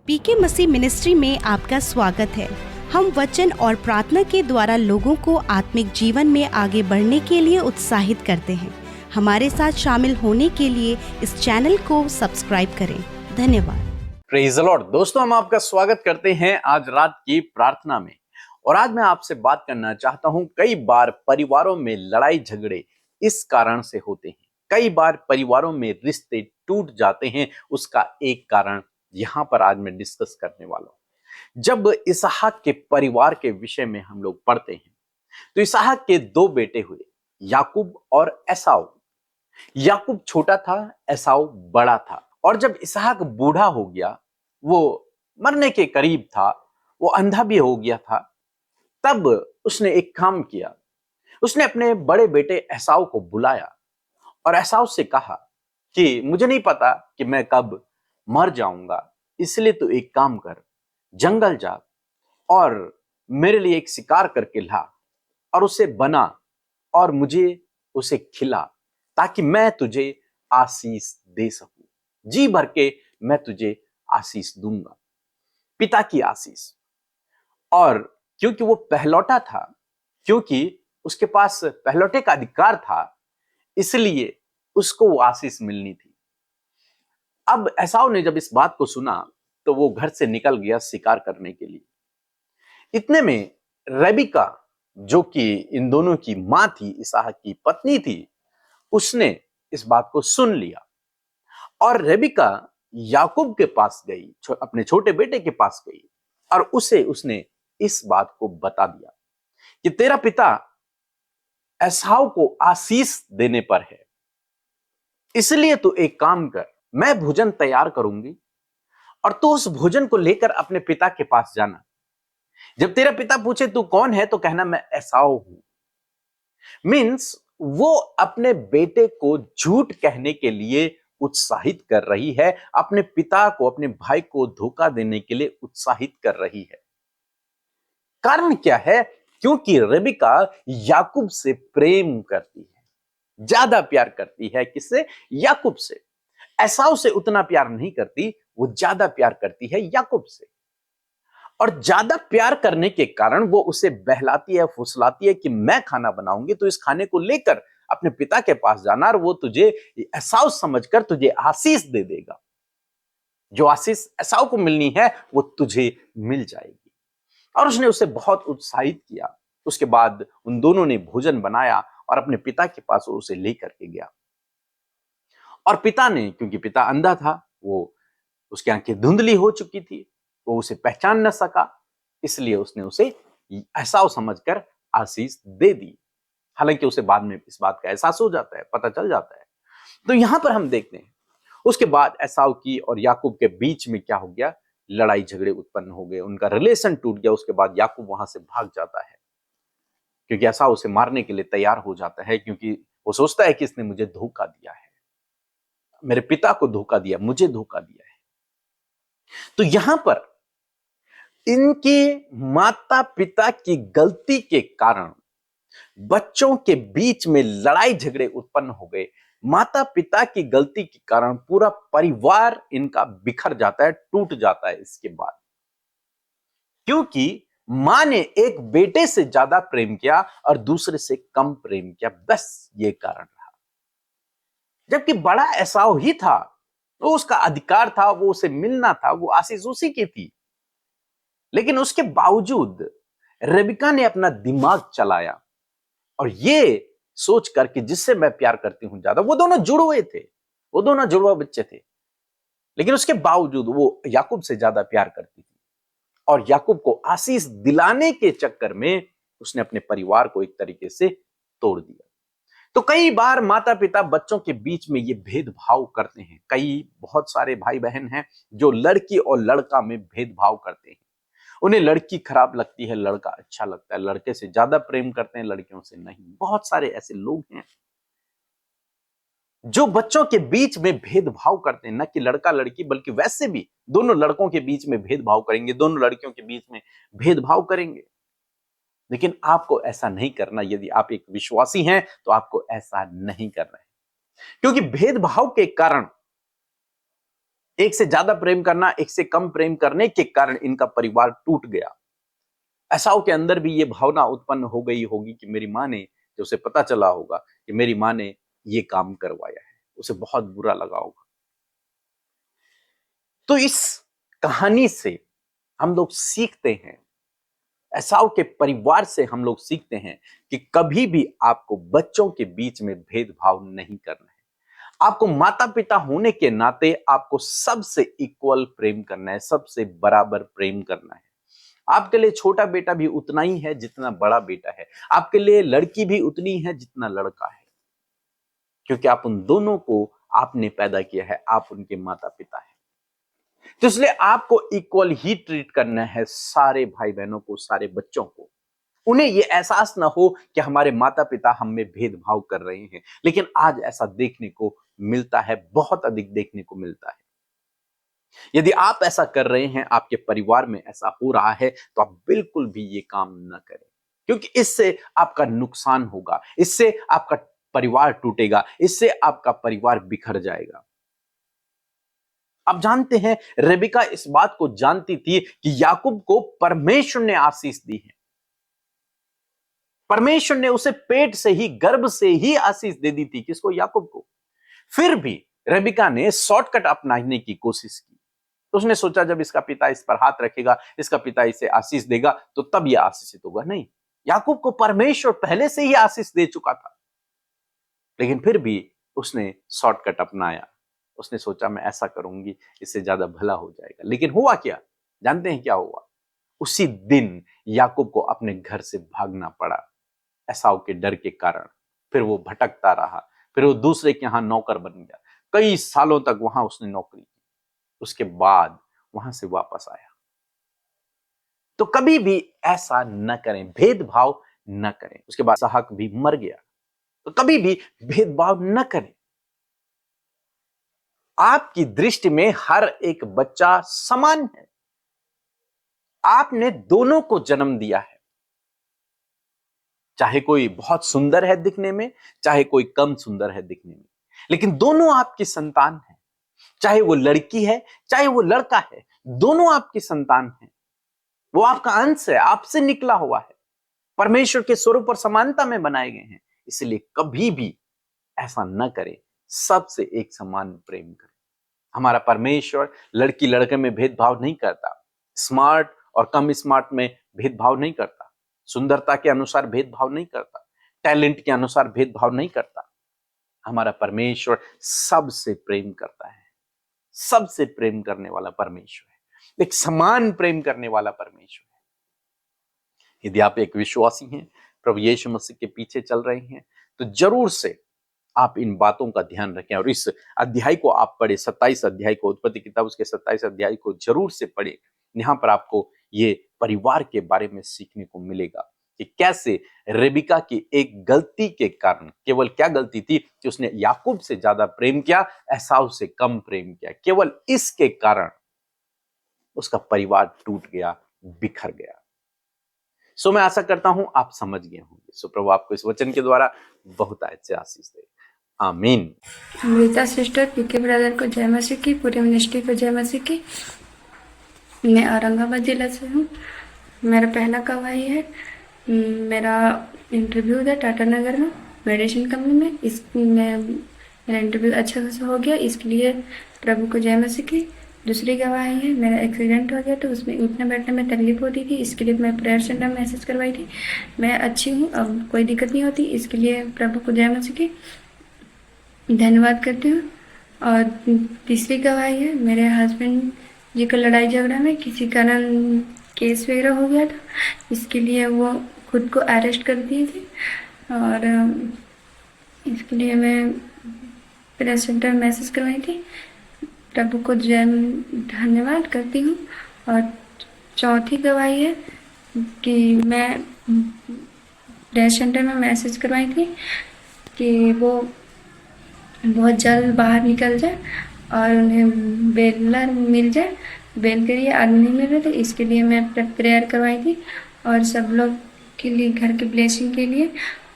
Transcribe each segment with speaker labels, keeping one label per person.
Speaker 1: पीके मसीह ministry में आपका स्वागत है। हम वचन और प्रार्थना के द्वारा लोगों को आत्मिक जीवन में आगे बढ़ने के लिए उत्साहित करते हैं। हमारे साथ शामिल होने के लिए इस चैनल को सब्सक्राइब करें। धन्यवाद।
Speaker 2: Praise the Lord. दोस्तों, हम आपका स्वागत करते हैं आज रात की प्रार्थना में। और आज मैं आपसे बात करना चाहता हूं, कई बार परिवारों में लड़ाई झगड़े इस कारण से होते हैं। कई बार परिवारों में रिश्ते टूट जाते हैं। उसका एक कारण यहां पर आज मैं डिस्कस करने वाला हूं। जब इसहाक के परिवार के विषय में हम लोग पढ़ते हैं तो इसहाक के दो बेटे हुए, याकूब और एसाव। याकूब छोटा था, एसाव बड़ा था। और जब इसहाक बूढ़ा हो गया, वो मरने के करीब था, वो अंधा भी हो गया था, तब उसने एक काम किया। उसने अपने बड़े बेटे एसाव को बुलाया और एसाव से कहा कि मुझे नहीं पता कि मैं कब मर जाऊंगा, इसलिए तू एक काम कर, जंगल जा और मेरे लिए एक शिकार करके ला और उसे बना और मुझे उसे खिला, ताकि मैं तुझे आशीष दे सकूं। जी भर के मैं तुझे आशीष दूंगा, पिता की आशीष। और क्योंकि वो पहलौठा था, क्योंकि उसके पास पहलौठे का अधिकार था, इसलिए उसको वो आशीष मिलनी थी। अब एसाव ने जब इस बात को सुना तो वो घर से निकल गया शिकार करने के लिए। इतने में रेबिका, जो कि इन दोनों की मां थी, इसहाक की पत्नी थी, उसने इस बात को सुन लिया और रेबिका याकूब के पास गई, अपने छोटे बेटे के पास गई और उसने इस बात को बता दिया कि तेरा पिता एसाव को आशीष देने पर है, इसलिए तू एक काम कर, मैं भोजन तैयार करूंगी और तू उस भोजन को लेकर अपने पिता के पास जाना। जब तेरा पिता पूछे तू कौन है तो कहना मैं एसाव हूं। मीन्स वो अपने बेटे को झूठ कहने के लिए उत्साहित कर रही है, अपने पिता को, अपने भाई को धोखा देने के लिए उत्साहित कर रही है। कारण क्या है? क्योंकि रेबिका याकूब से प्रेम करती है, ज्यादा प्यार करती है। किससे? याकूब से। एसाव से उतना प्यार नहीं करती, वो ज्यादा प्यार करती है याकूब से। और ज्यादा प्यार करने के कारण वो उसे बहलाती है, फुसलाती है कि मैं खाना बनाऊंगी, तो इस खाने को लेकर अपने पिता के पास जाना और वो तुझे एसाव समझकर तुझे आशीष दे देगा। जो आशीष एसाव को मिलनी है वो तुझे मिल जाएगी। और उसने उसे बहुत उत्साहित किया। उसके बाद उन दोनों ने भोजन बनाया और अपने पिता के पास उसे लेकर के गया। और पिता ने, क्योंकि पिता अंधा था, वो उसकी आंखें धुंधली हो चुकी थी, वो उसे पहचान न सका, इसलिए उसने उसे एसाव समझकर आशीष दे दी। हालांकि उसे बाद में इस बात का एहसास हो जाता है, पता चल जाता है। तो यहां पर हम देखते हैं उसके बाद एसाव की और याकूब के बीच में क्या हो गया? लड़ाई झगड़े उत्पन्न हो गए, उनका रिलेशन टूट गया। उसके बाद याकूब वहां से भाग जाता है, क्योंकि एसाव उसे मारने के लिए तैयार हो जाता है, क्योंकि वो सोचता है कि इसने मुझे धोखा दिया है, मेरे पिता को धोखा दिया, मुझे धोखा दिया है। तो यहां पर इनके माता पिता की गलती के कारण बच्चों के बीच में लड़ाई झगड़े उत्पन्न हो गए। माता पिता की गलती के कारण पूरा परिवार इनका बिखर जाता है, टूट जाता है इसके बाद, क्योंकि मां ने एक बेटे से ज्यादा प्रेम किया और दूसरे से कम प्रेम किया। बस ये कारण रहा। जबकि बड़ा एसाव ही था, वो उसका अधिकार था, वो उसे मिलना था, वो आशीष उसी की थी। लेकिन उसके बावजूद रेबिका ने अपना दिमाग चलाया और ये सोच कर कि जिससे मैं प्यार करती हूं ज्यादा, वो दोनों जुड़वे थे, वो दोनों जुड़वा बच्चे थे, लेकिन उसके बावजूद वो याकूब से ज्यादा प्यार करती थी। और याकूब को आशीष दिलाने के चक्कर में उसने अपने परिवार को एक तरीके से तोड़ दिया। तो कई बार माता पिता बच्चों के बीच में ये भेदभाव करते हैं। बहुत सारे भाई बहन हैं जो लड़की और लड़का में भेदभाव करते हैं। उन्हें लड़की खराब लगती है, लड़का अच्छा लगता है, लड़के से ज्यादा प्रेम करते हैं, लड़कियों से नहीं। बहुत सारे ऐसे लोग हैं जो बच्चों के बीच में भेदभाव करते हैं, न कि लड़का लड़की, बल्कि वैसे भी दोनों लड़कों के बीच में भेदभाव करेंगे, दोनों लड़कियों के बीच में भेदभाव करेंगे। लेकिन आपको ऐसा नहीं करना। यदि आप एक विश्वासी हैं तो आपको ऐसा नहीं करना है, क्योंकि भेदभाव के कारण एक से ज्यादा प्रेम करना, एक से कम प्रेम करने के कारण इनका परिवार टूट गया। एसाव के अंदर भी ये भावना उत्पन्न हो गई होगी कि मेरी माँ ने, जो उसे पता चला होगा कि मेरी माँ ने ये काम करवाया है, उसे बहुत बुरा लगा होगा। तो इस कहानी से हम लोग सीखते हैं, एसाव के परिवार से हम लोग सीखते हैं कि कभी भी आपको बच्चों के बीच में भेदभाव नहीं करना है। आपको माता पिता होने के नाते आपको सबसे इक्वल प्रेम करना है, सबसे बराबर प्रेम करना है। आपके लिए छोटा बेटा भी उतना ही है जितना बड़ा बेटा है, आपके लिए लड़की भी उतनी है जितना लड़का है, क्योंकि आप उन दोनों को आपने पैदा किया है, आप उनके माता पिता हैं। तो इसलिए आपको इक्वल ही ट्रीट करना है सारे भाई बहनों को, सारे बच्चों को। उन्हें यह एहसास ना हो कि हमारे माता पिता हम में भेदभाव कर रहे हैं, लेकिन आज ऐसा देखने को मिलता है, बहुत अधिक देखने को मिलता है। यदि आप ऐसा कर रहे हैं, आपके परिवार में ऐसा हो रहा है, तो आप बिल्कुल भी ये काम न करें, क्योंकि इससे आपका नुकसान होगा, इससे आपका परिवार टूटेगा, इससे आपका परिवार बिखर जाएगा। आप जानते हैं, रेबिका इस बात को जानती थी कि याकूब को परमेश्वर ने आशीष दी है। परमेश्वर ने उसे पेट से ही, गर्भ से ही आशीष दे दी थी। किसको? याकूब को। फिर भी रेबिका ने शॉर्टकट अपनाने की कोशिश की। तो उसने सोचा जब इसका पिता इस पर हाथ रखेगा, इसका पिता इसे आशीष देगा, तो तब यह आशीषित होगा। नहीं, याकूब को परमेश्वर पहले से ही आशीष दे चुका था, लेकिन फिर भी उसने शॉर्टकट अपनाया। उसने सोचा मैं ऐसा करूंगी, इससे ज्यादा भला हो जाएगा। लेकिन हुआ क्या? जानते हैं क्या हुआ? उसी दिन याकूब को अपने घर से भागना पड़ा, एसाव के डर के कारण। फिर वो भटकता रहा, फिर वो दूसरे के यहां नौकर बन गया। कई सालों तक वहां उसने नौकरी की, उसके बाद वहां से वापस आया। तो कभी भी ऐसा न करें, भेदभाव न करें। उसके बाद इसहाक भी मर गया। तो कभी भी भेदभाव न करें। आपकी दृष्टि में हर एक बच्चा समान है। आपने दोनों को जन्म दिया है, चाहे कोई बहुत सुंदर है दिखने में, चाहे कोई कम सुंदर है दिखने में, लेकिन दोनों आपकी संतान है। चाहे वो लड़की है, चाहे वो लड़का है, दोनों आपकी संतान है। वो आपका अंश है, आपसे निकला हुआ है, परमेश्वर के स्वरूप और समानता में बनाए गए हैं। इसलिए कभी भी ऐसा न करें, सबसे एक समान प्रेम करें। हमारा परमेश्वर लड़की लड़के में भेदभाव नहीं करता, स्मार्ट और कम स्मार्ट में भेदभाव नहीं करता, सुंदरता के अनुसार भेदभाव नहीं करता, टैलेंट के अनुसार भेदभाव नहीं करता। हमारा परमेश्वर सबसे प्रेम करता है, सबसे प्रेम करने वाला परमेश्वर है, एक समान प्रेम करने वाला परमेश्वर है। यदि आप एक विश्वासी हैं, प्रभु यीशु मसीह के पीछे चल रहे हैं, तो जरूर से आप इन बातों का ध्यान रखें और इस अध्याय को आप पढ़े, 27 अध्याय को, उत्पत्ति किताब उसके 27 अध्याय को जरूर से पढ़े। यहाँ पर आपको ये परिवार के बारे में सीखने को मिलेगा कि कैसे रेबिका की एक गलती के कारण, केवल क्या गलती थी कि उसने याकूब से ज्यादा प्रेम किया, एसाव से कम प्रेम किया, केवल इसके कारण उसका परिवार टूट गया, बिखर गया। सो मैं आशा करता हूं आप समझ गए होंगे। सो प्रभु आपको इस वचन के द्वारा बहुत अच्छे आशीष दे। आमीन।
Speaker 3: अमृता सिस्टर, पीके ब्रदर को जय मसीह की, पूरे मिनिस्ट्री को जय मसीह की। मैं औरंगाबाद जिला से हूँ। मेरा पहला गवाही है, मेरा इंटरव्यू था टाटा नगर में मेडिसिन कंपनी में। मेरा इंटरव्यू अच्छा खासा हो गया, इसके लिए प्रभु को जय मसीह की। दूसरी गवाही है, मेरा एक्सीडेंट हो गया तो उसमें उठने बैठने में तकलीफ होती थी, इसके लिए मैं प्रेयर सेंटर में मैसेज करवाई थी। मैं अच्छी हूँ, अब कोई दिक्कत नहीं होती, इसके लिए प्रभु को जय मसीह की धन्यवाद करती हूँ। और तीसरी गवाही है, मेरे हस्बैंड जी का लड़ाई झगड़ा में किसी कारण केस वगैरह हो गया था, इसके लिए वो खुद को अरेस्ट कर दिए थे और इसके लिए मैं प्रेस सेंटर में मैसेज करवाई थी। प्रभु को धन्यवाद करती हूँ। और चौथी गवाही है कि मैं प्रेस सेंटर में मैसेज करवाई थी कि वो बहुत जल्द बाहर निकल जाए और उन्हें बेलर मिल जाए। बेल के लिए आदमी नहीं मिल रहे थे, इसके लिए मैं प्रेयर करवाई थी और सब लोग के लिए, घर के ब्लेसिंग के लिए।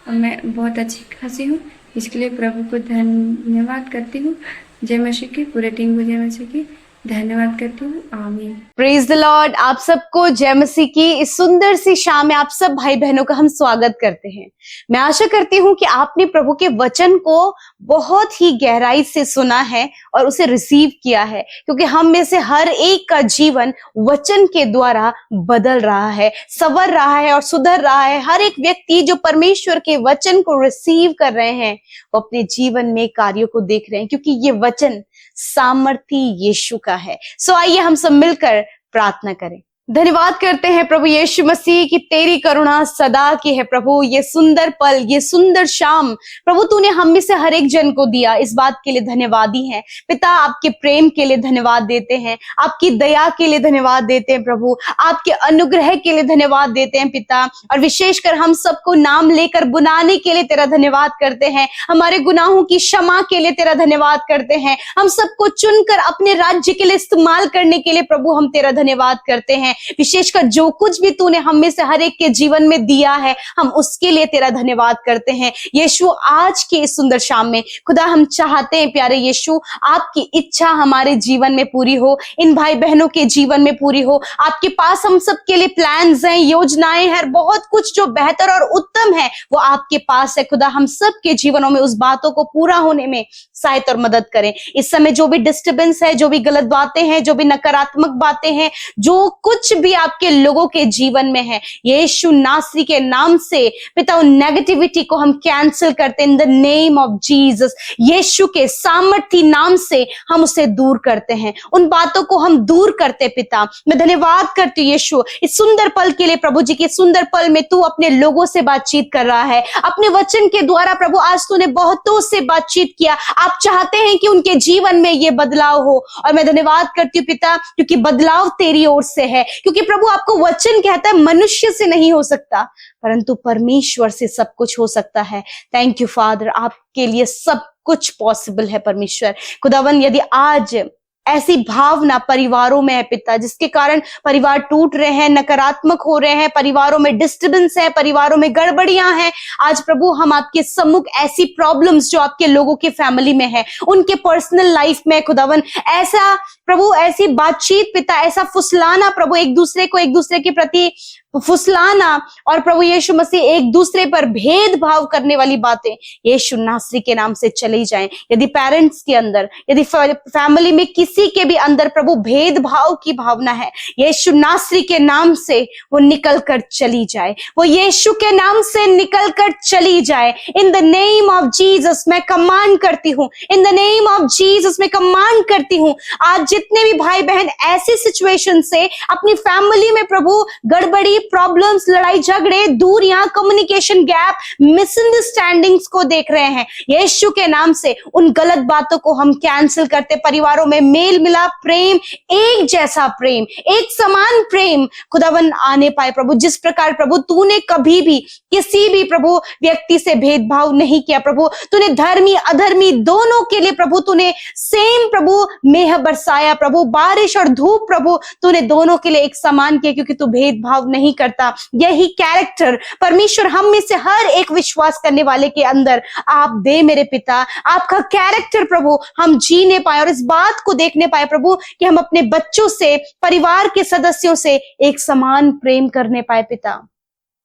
Speaker 3: और मैं बहुत अच्छी खासी हूँ, इसके लिए प्रभु को धन्यवाद करती हूँ। जय मसीह की, पूरे टीम को जय मसीह की। धन्यवाद करती हूँ। आमीन।
Speaker 1: Praise the Lord. आप सबको जय मसीह की इस सुंदर सी शाम में आप सब भाई बहनों का हम स्वागत करते हैं। मैं आशा करती हूँ कि आपने प्रभु के वचन को बहुत ही गहराई से सुना है और उसे रिसीव किया है, क्योंकि हम में से हर एक का जीवन वचन के द्वारा बदल रहा है, संवर रहा है और सुधर रहा है। हर एक व्यक्ति जो परमेश्वर के वचन को रिसीव कर रहे हैं वो अपने जीवन में कार्यों को देख रहे हैं, क्योंकि ये वचन सामर्थी यीशु का है। सो आइए हम सब मिलकर प्रार्थना करें। धन्यवाद करते हैं प्रभु यीशु मसीह की तेरी करुणा सदा की है। प्रभु ये सुंदर पल, ये सुंदर शाम प्रभु तूने हम में से हर एक जन को दिया, इस बात के लिए धन्यवादी हैं। पिता आपके प्रेम के लिए धन्यवाद देते हैं, आपकी दया के लिए धन्यवाद देते हैं प्रभु, आपके अनुग्रह के लिए धन्यवाद देते हैं पिता। और विशेषकर हम सबको नाम लेकर बुलाने के लिए तेरा धन्यवाद करते हैं, हमारे गुनाहों की क्षमा के लिए तेरा धन्यवाद करते हैं, हम सबको चुनकर अपने राज्य के लिए इस्तेमाल करने के लिए प्रभु हम तेरा धन्यवाद करते हैं। विशेषकर जो कुछ भी तूने हम में से हर एक के जीवन में दिया है हम उसके लिए तेरा धन्यवाद करते हैं। यीशु आज की इस सुंदर शाम में खुदा हम चाहते हैं प्यारे यीशु आपकी इच्छा हमारे जीवन में पूरी हो, इन भाई बहनों के जीवन में पूरी हो। आपके पास हम सबके लिए प्लान्स हैं, योजनाएं हैं, बहुत कुछ जो बेहतर और उत्तम है वो आपके पास है। खुदा हम सब के जीवनों में उस बातों को पूरा होने में सहायता और मदद करें। इस समय जो भी डिस्टर्बेंस है, जो भी गलत बातें हैं, जो भी नकारात्मक बातें हैं, जो कुछ भी आपके लोगों के जीवन में है, यीशु नासरी के नाम से पिता उन नेगेटिविटी को हम कैंसिल करते in the name of Jesus. यीशु के सामर्थी नाम से हम उसे दूर करते हैं, उन बातों को हम दूर करते पिता। मैं धन्यवाद करती हूँ यीशु इस सुंदर पल के लिए प्रभु जी के सुंदर पल में तू अपने लोगों से बातचीत कर रहा है अपने वचन के द्वारा। प्रभु आज तूने बहुतों से बातचीत किया, आप चाहते हैं कि उनके जीवन में ये बदलाव हो और मैं धन्यवाद करती हूँ पिता क्योंकि बदलाव तेरी ओर से है। क्योंकि प्रभु आपको वचन कहता है मनुष्य से नहीं हो सकता परंतु परमेश्वर से सब कुछ हो सकता है। थैंक यू फादर, आपके लिए सब कुछ पॉसिबल है परमेश्वर। खुदावन यदि आज ऐसी भावना परिवारों में है पिता जिसके कारण परिवार टूट रहे हैं, नकारात्मक हो रहे हैं, परिवारों में डिस्टर्बेंस है, परिवारों में गड़बड़ियां हैं, आज प्रभु हम आपके सम्मुख ऐसी प्रॉब्लम्स जो आपके लोगों के फैमिली में है, उनके पर्सनल लाइफ में खुदावन ऐसा प्रभु ऐसी बातचीत पिता, ऐसा फुसलाना प्रभु, एक दूसरे के प्रति फुसलाना और प्रभु यीशु मसीह एक दूसरे पर भेदभाव करने वाली बातें यीशु नासरी के नाम से चली जाएं। यदि पेरेंट्स के अंदर, यदि फैमिली में किसी के भी अंदर प्रभु भेदभाव की भावना है, यीशु नासरी के नाम से वो निकल कर चली जाए, वो यीशु के नाम से निकल कर चली जाए। In the name of Jesus मैं कमांड करती हूँ, इन द नेम ऑफ जीसस मैं कमांड करती हूँ। आज जितने भी भाई बहन ऐसी सिचुएशन से अपनी फैमिली में प्रभु गड़बड़ी, प्रॉब्लम्स, लड़ाई झगड़े, दूरियां, कम्युनिकेशन गैप, मिसअंडरस्टैंडिंग्स को देख रहे हैं, यीशु के नाम से उन गलत बातों को हम कैंसिल करते। परिवारों में मेल मिलाप, प्रेम, एक जैसा प्रेम, एक समान प्रेम खुदावन आने पाए प्रभु। जिस प्रकार प्रभु तूने कभी भी किसी भी प्रभु व्यक्ति से भेदभाव नहीं किया प्रभु, तूने धर्मी अधर्मी दोनों के लिए प्रभु तूने सेम प्रभु मेह बरसाया प्रभु, बारिश और धूप प्रभु तूने दोनों के लिए एक समान किया क्योंकि तू भेदभाव नहीं करता। यही कैरेक्टर परमेश्वर हम में से हर एक विश्वास करने वाले के अंदर आप दे मेरे पिता। आपका कैरेक्टर प्रभु हम जीने पाए और इस बात को देखने पाए प्रभु कि हम अपने बच्चों से, परिवार के सदस्यों से एक समान प्रेम करने पाए पिता।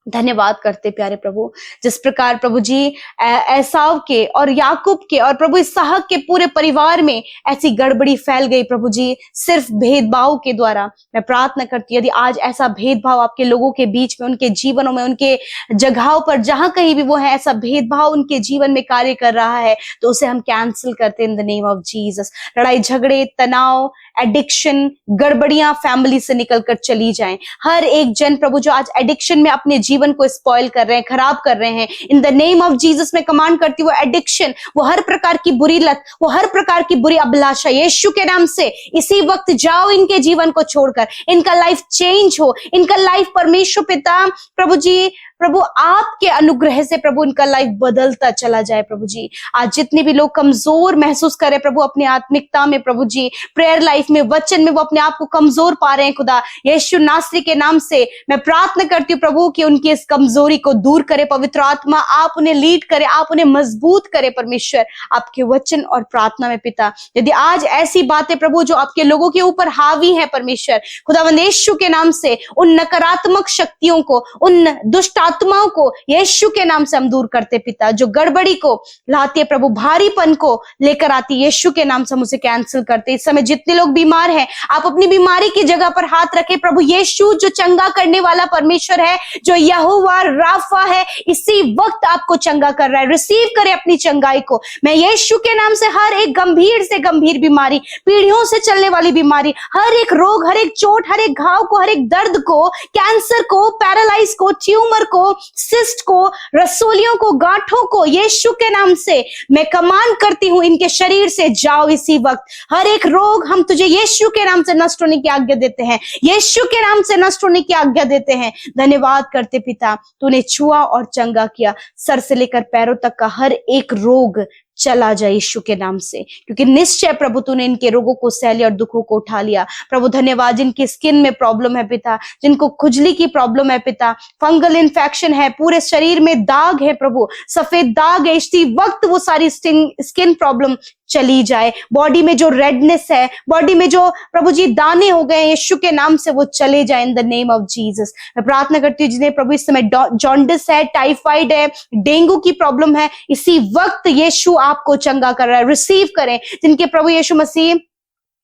Speaker 1: धन्यवाद करते प्यारे प्रभु, जिस प्रकार प्रभु जी एसाव के और याकूब के और प्रभु इसहाक के पूरे परिवार में ऐसी गड़बड़ी फैल गई प्रभु जी सिर्फ भेदभाव के द्वारा। मैं प्रार्थना करती हूँ यदि आज ऐसा भेदभाव आपके लोगों के बीच में, उनके जीवनों में, उनके जगहों पर जहां कहीं भी वो है, ऐसा भेदभाव उनके जीवन में कार्य कर रहा है तो उसे हम कैंसिल करते in the name of Jesus. लड़ाई झगड़े, तनाव, एडिक्शन, गड़बड़ियां फैमिली से निकलकर चली जाएं। हर एक जन प्रभु जो आज एडिक्शन में अपने जीवन को स्पॉइल कर रहे हैं, खराब कर रहे हैं, इन द नेम ऑफ जीसस में कमांड करती हूँ वो एडिक्शन, वो हर प्रकार की बुरी लत, वो हर प्रकार की बुरी अभिलाषा यीशु के नाम से इसी वक्त जाओ, इनके जीवन को छोड़कर इनका लाइफ चेंज हो, इनका लाइफ परमेश्वर पिता प्रभु जी प्रभु आपके अनुग्रह से प्रभु इनका लाइफ बदलता चला जाए प्रभु जी। आज जितने भी लोग कमजोर महसूस करे प्रभु अपनी आत्मिकता में प्रभु जी, प्रेयर लाइफ में, वचन में वो अपने आप को कमजोर पा रहे हैं खुदा, यीशु नासरी के नाम से मैं प्रार्थना करती हूँ प्रभु कि उनकी इस कमजोरी को दूर करे। पवित्र आत्मा आप उन्हें लीड करे, आप उन्हें मजबूत करे परमेश्वर आपके वचन और प्रार्थना में पिता। यदि आज ऐसी बातें प्रभु जो आपके लोगों के ऊपर हावी है परमेश्वर, खुदावंद यीशु के नाम से उन नकारात्मक शक्तियों को, उन दुष्ट आत्माओं को यीशु के नाम से हम दूर करते पिता। जो गड़बड़ी को लाती है प्रभु, भारीपन को लेकर आती है, यीशु के नाम से हम उसे कैंसिल करते। इस समय जितने लोग बीमार हैं आप अपनी बीमारी की जगह पर हाथ रखे प्रभु। यीशु जो चंगा करने वाला परमेश्वर है, जो यहोवा राफा है, इसी वक्त आपको चंगा कर रहा है। रिसीव करे अपनी चंगाई को। मैं यीशु के नाम से हर एक गंभीर से गंभीर बीमारी, पीढ़ियों से चलने वाली बीमारी, हर एक रोग, हर एक चोट, हर एक घाव को, हर एक दर्द को, कैंसर को, पैरालाइज को, ट्यूमर को, सिस्ट को, रसोलियों को, गांठों को, यीशु के नाम से मैं कमांड करती हूं इनके शरीर से जाओ इसी वक्त। हर एक रोग हम तुझे यीशु के नाम से नष्ट होने की आज्ञा देते हैं, यीशु के नाम से नष्ट होने की आज्ञा देते हैं। धन्यवाद करते पिता, तूने छुआ और चंगा किया। सर से लेकर पैरों तक का हर एक रोग चला जाए यीशु के नाम से, क्योंकि निश्चय प्रभु तूने इनके रोगों को सह लिया और दुखों को उठा लिया। प्रभु धन्यवाद, जिनकी स्किन में प्रॉब्लम है पिता, जिनको खुजली की प्रॉब्लम है पिता, फंगल इन्फेक्शन है, पूरे शरीर में दाग है प्रभु, सफेद दाग है, इसी वक्त वो सारी स्किन प्रॉब्लम चली जाए। बॉडी में जो रेडनेस है, बॉडी में जो प्रभु जी दाने हो गए, यीशु के नाम से वो चले जाए in the name of Jesus. मैं प्रार्थना करती हूँ जिन्हें प्रभु इस समय जॉन्डिस है, टाइफाइड है, डेंगू की प्रॉब्लम है, इसी वक्त यीशु आपको चंगा कर रहा है। रिसीव करें। जिनके प्रभु यीशु मसीह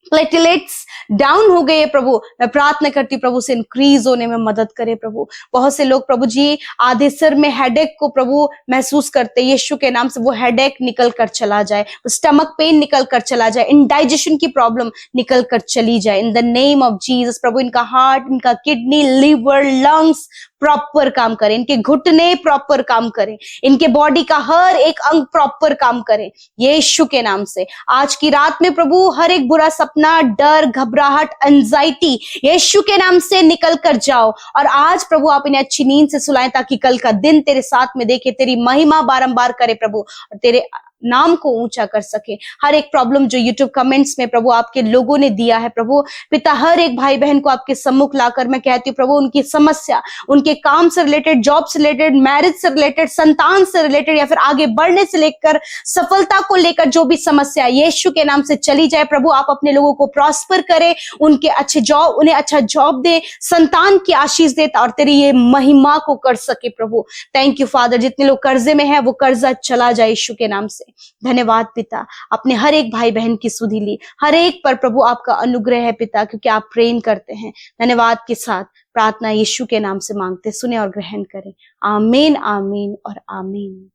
Speaker 1: प्लेटलेट्स डाउन हो गए प्रभु, मैं प्रार्थना करती हूँ प्रभु से इंक्रीज होने में मदद करे प्रभु। बहुत से लोग प्रभु जी आधे सिर में हेडेक को प्रभु महसूस करते, यीशु के नाम से वो हेडेक निकल कर चला जाए, स्टमक पेन निकल कर चला जाए, इंडाइजेशन की प्रॉब्लम निकल कर चली जाए in the name of Jesus. प्रभु इनका हार्ट, इनका किडनी, लिवर, लंग्स प्रॉपर काम करें, इनके घुटने प्रॉपर काम करें, इनके बॉडी का हर एक अंग प्रॉपर काम करें यीशु के नाम से। आज की रात में प्रभु हर एक बुरा सपना, डर, घबराहट, एंजाइटी यीशु के नाम से निकल कर जाओ। और आज प्रभु आप इन्हें अच्छी नींद से सुलाएं ताकि कल का दिन तेरे साथ में देखे, तेरी महिमा बारंबार करे प्रभु और तेरे नाम को ऊंचा कर सके। हर एक प्रॉब्लम जो यूट्यूब कमेंट्स में प्रभु आपके लोगों ने दिया है प्रभु पिता, हर एक भाई बहन को आपके सम्मुख लाकर मैं कहती हूँ प्रभु उनकी समस्या, उनके काम से रिलेटेड, जॉब से रिलेटेड, मैरिज से रिलेटेड, संतान से रिलेटेड या फिर आगे बढ़ने से लेकर सफलता को लेकर जो भी समस्या यीशु के नाम से चली जाए प्रभु। आप अपने लोगों को प्रॉस्पर करे, उनके अच्छे जॉब, उन्हें अच्छा जॉब दे, संतान की आशीष दे और तेरी ये महिमा को कर सके प्रभु। Thank you father. जितने लोग कर्जे में है वो कर्जा चला जाए यीशु के नाम से। धन्यवाद पिता, अपने हर एक भाई बहन की सुधि ली, हर एक पर प्रभु आपका अनुग्रह है पिता, क्योंकि आप प्रेम करते हैं। धन्यवाद के साथ प्रार्थना यीशु के नाम से मांगते, सुने और ग्रहण करें। आमीन, आमीन और आमीन।